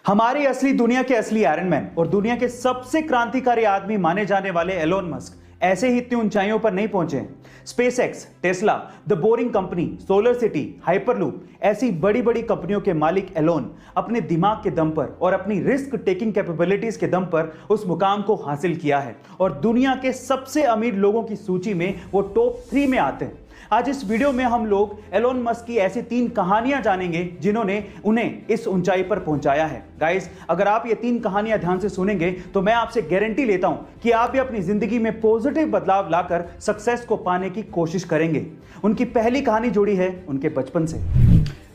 हमारी असली दुनिया के असली आयरन मैन और दुनिया के सबसे क्रांतिकारी आदमी माने जाने वाले एलोन मस्क ऐसे ही इतनी ऊंचाइयों पर नहीं पहुंचे। SpaceX, Tesla, the boring company, solar city, hyperloop ऐसी बड़ी बड़ी कंपनियों के मालिक एलोन अपने दिमाग के दम पर और अपनी रिस्क टेकिंग कैपेबिलिटीज के दम पर उस मुकाम को हासिल किया है और दुनिया के सबसे अमीर लोगों की सूची में वो टॉप 3 में आते हैं। आज इस वीडियो में हम लोग एलोन मस्क की ऐसी 3 कहानियां जानेंगे जिन्होंने उन्हें इस ऊंचाई पर पहुंचाया है। गाइस, अगर आप ये 3 कहानियां ध्यान से सुनेंगे तो मैं आपसे गारंटी लेता हूं कि आप भी अपनी जिंदगी में पॉजिटिव बदलाव लाकर सक्सेस को पाने की कोशिश करेंगे। उनकी पहली कहानी जुड़ी है उनके बचपन से।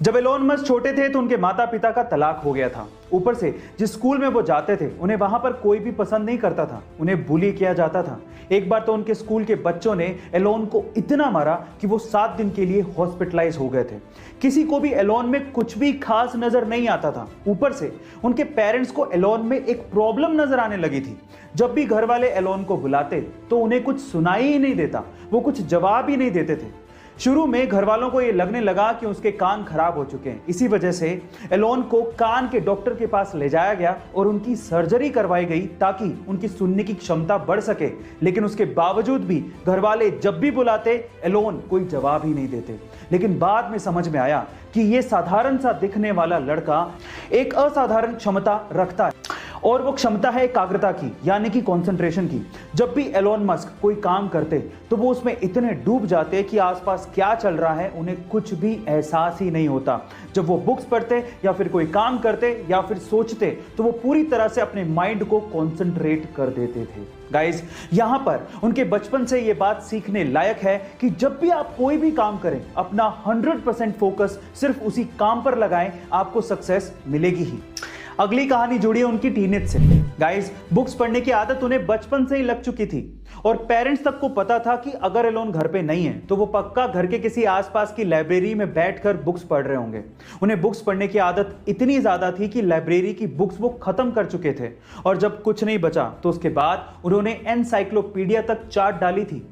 जब एलोन मस्क छोटे थे तो उनके माता पिता का तलाक हो गया था। ऊपर से जिस स्कूल में वो जाते थे उन्हें वहां पर कोई भी पसंद नहीं करता था, उन्हें बुली किया जाता था। एक बार तो उनके स्कूल के बच्चों ने एलोन को इतना मारा कि वो 7 दिन के लिए हॉस्पिटलाइज हो गए थे। किसी को भी एलोन में कुछ भी खास नजर नहीं आता था। ऊपर से उनके पेरेंट्स को एलोन में एक प्रॉब्लम नजर आने लगी थी। जब भी घर वाले एलोन को बुलाते तो उन्हें कुछ सुनाई ही नहीं देता, वो कुछ जवाब ही नहीं देते थे। शुरू में घर वालों को यह लगने लगा कि उसके कान खराब हो चुके हैं। इसी वजह से एलोन को कान के डॉक्टर के पास ले जाया गया और उनकी सर्जरी करवाई गई ताकि उनकी सुनने की क्षमता बढ़ सके। लेकिन उसके बावजूद भी घर वाले जब भी बुलाते एलोन कोई जवाब ही नहीं देते। लेकिन बाद में समझ में आया कि यह साधारण सा दिखने वाला लड़का एक असाधारण क्षमता रखता है और वो क्षमता है एकाग्रता की, यानी कि कंसंट्रेशन की। जब भी एलोन मस्क कोई काम करते तो वो उसमें इतने डूब जाते कि आसपास क्या चल रहा है उन्हें कुछ भी एहसास ही नहीं होता। जब वो बुक्स पढ़ते या फिर कोई काम करते या फिर सोचते तो वो पूरी तरह से अपने माइंड को कंसंट्रेट कर देते थे। गाइस, यहां पर उनके बचपन से ये बात सीखने लायक है कि जब भी आप कोई भी काम करें अपना 100% फोकस सिर्फ उसी काम पर लगाएं, आपको सक्सेस मिलेगी ही। अगली कहानी जुड़ी है उनकी टीनेज से। गाइस, बुक्स पढ़ने की आदत उन्हें बचपन से ही लग चुकी थी और पेरेंट्स तक को पता था कि अगर एलोन घर पे नहीं है तो वो पक्का घर के किसी आसपास की लाइब्रेरी में बैठकर बुक्स पढ़ रहे होंगे। उन्हें बुक्स पढ़ने की आदत इतनी ज्यादा थी कि लाइब्रेरी की बुक्स वो खत्म कर चुके थे और जब कुछ नहीं बचा तो उसके बाद उन्होंने एनसाइक्लोपीडिया तक चाट डाली थी।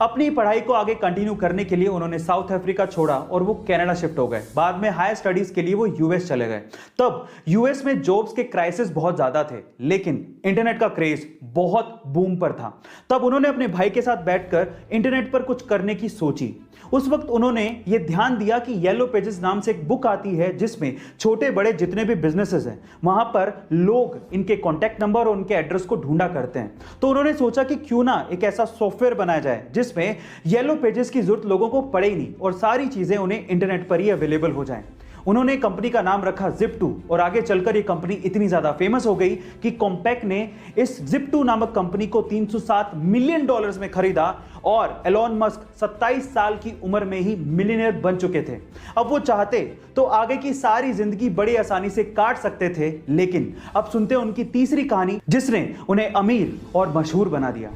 अपनी पढ़ाई को आगे कंटिन्यू करने के लिए उन्होंने साउथ अफ्रीका छोड़ा और वो कनाडा शिफ्ट हो गए। बाद में हायर स्टडीज के लिए वो यूएस चले गए। तब यूएस में जॉब्स के क्राइसिस बहुत ज्यादा थे, लेकिन इंटरनेट का क्रेज बहुत बूम पर था। तब उन्होंने अपने भाई के साथ बैठकर इंटरनेट पर कुछ करने की सोची। उस वक्त उन्होंने ये ध्यान दिया कि येलो पेजेस नाम से एक बुक आती है जिसमें छोटे बड़े जितने भी बिजनेसेस हैं वहां पर लोग इनके कॉन्टैक्ट नंबर और उनके एड्रेस को ढूंढा करते हैं। तो उन्होंने सोचा कि क्यों ना एक ऐसा सॉफ्टवेयर बनाया जाए जिसमें येलो पेजेस की जरूरत लोगों को पड़े ही नहीं और सारी चीजें उन्हें इंटरनेट पर ही अवेलेबल हो जाएं। उन्होंने कंपनी का नाम रखा Zip2 और आगे चलकर ये कंपनी इतनी ज्यादा फेमस हो गई कि कॉम्पैक्ट ने इस Zip2 नामक कंपनी को $307 मिलियन में खरीदा और एलोन मस्क 27 साल की उम्र में ही मिलियनेयर बन चुके थे। अब वो चाहते तो आगे की सारी जिंदगी बड़ी आसानी से काट सकते थे, लेकिन अब सुनते हैं उनकी तीसरी कहानी जिसने उन्हें अमीर और मशहूर बना दिया।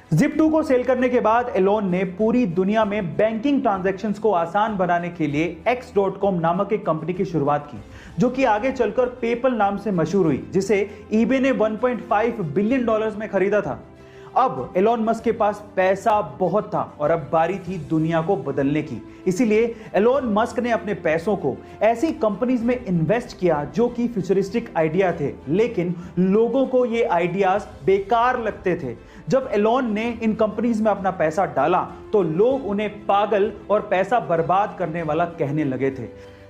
Zip2 को सेल करने के बाद एलोन ने पूरी दुनिया में बैंकिंग ट्रांजैक्शंस को आसान बनाने के लिए X.com नामक एक कंपनी की शुरुआत की, जो कि आगे चलकर पेपल नाम से मशहूर हुई, जिसे eBay ने $1.5 बिलियन में खरीदा था। अब एलोन मस्क के पास पैसा बहुत था और अब बारी थी दुनिया को बदलने की। इसीलिए एलोन मस्क ने अपने पैसों को ऐसी कंपनीज में इन्वेस्ट किया जो कि फ्यूचरिस्टिक आइडिया थे, लेकिन लोगों को ये आइडियाज बेकार लगते थे। जब एलोन ने इन कंपनीज में अपना पैसा डाला तो लोग उन्हें पागल और पैसा बर्बाद करने वाला कहने लगे थे।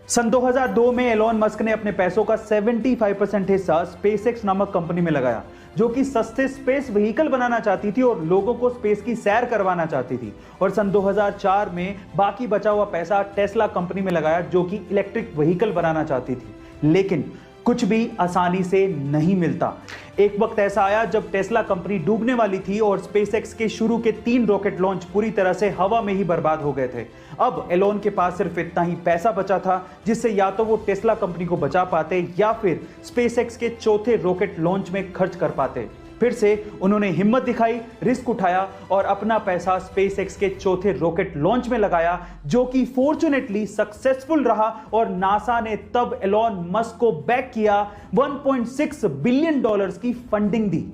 सन 2002 में एलोन मस्क ने अपने पैसों का 75% हिस्सा स्पेसएक्स नामक कंपनी में लगाया, जो कि सस्ते स्पेस व्हीकल बनाना चाहती थी और लोगों को स्पेस की सैर करवाना चाहती थी। और सन 2004 में बाकी बचा हुआ पैसा टेस्ला कंपनी में लगाया, जो कि इलेक्ट्रिक व्हीकल बनाना चाहती थी। लेकिन कुछ भी आसानी से नहीं मिलता। एक वक्त ऐसा आया जब टेस्ला कंपनी डूबने वाली थी और स्पेसएक्स के शुरू के 3 रॉकेट लॉन्च पूरी तरह से हवा में ही बर्बाद हो गए थे। अब एलोन के पास सिर्फ इतना ही पैसा बचा था जिससे या तो वो टेस्ला कंपनी को बचा पाते या फिर स्पेसएक्स के चौथे रॉकेट लॉन्च में खर्च कर पाते। फिर से उन्होंने हिम्मत दिखाई, रिस्क उठाया और अपना पैसा स्पेसएक्स के चौथे रॉकेट लॉन्च में लगाया, जो कि फॉर्चुनेटली सक्सेसफुल रहा और नासा ने तब एलोन मस्क को बैक किया, $1.6 बिलियन की फंडिंग दी।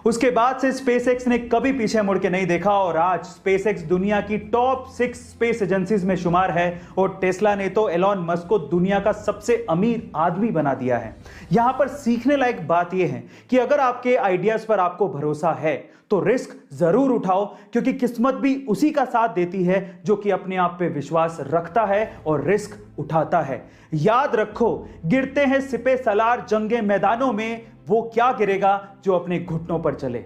उसके बाद से स्पेसएक्स ने कभी पीछे मुड़ के नहीं देखा और आज स्पेसएक्स दुनिया की टॉप 6 स्पेस एजेंसीज में शुमार है और टेस्ला ने तो एलोन मस्क को दुनिया का सबसे अमीर आदमी बना दिया है। यहां पर सीखने लायक बात यह है कि अगर आपके आइडियाज पर आपको भरोसा है तो रिस्क जरूर उठाओ, क्योंकि किस्मत भी उसी का साथ देती है जो कि अपने आप पे विश्वास रखता है और रिस्क उठाता है। याद रखो, गिरते हैं सिपे सलार जंगे मैदानों में, वो क्या गिरेगा जो अपने घुटनों पर चले।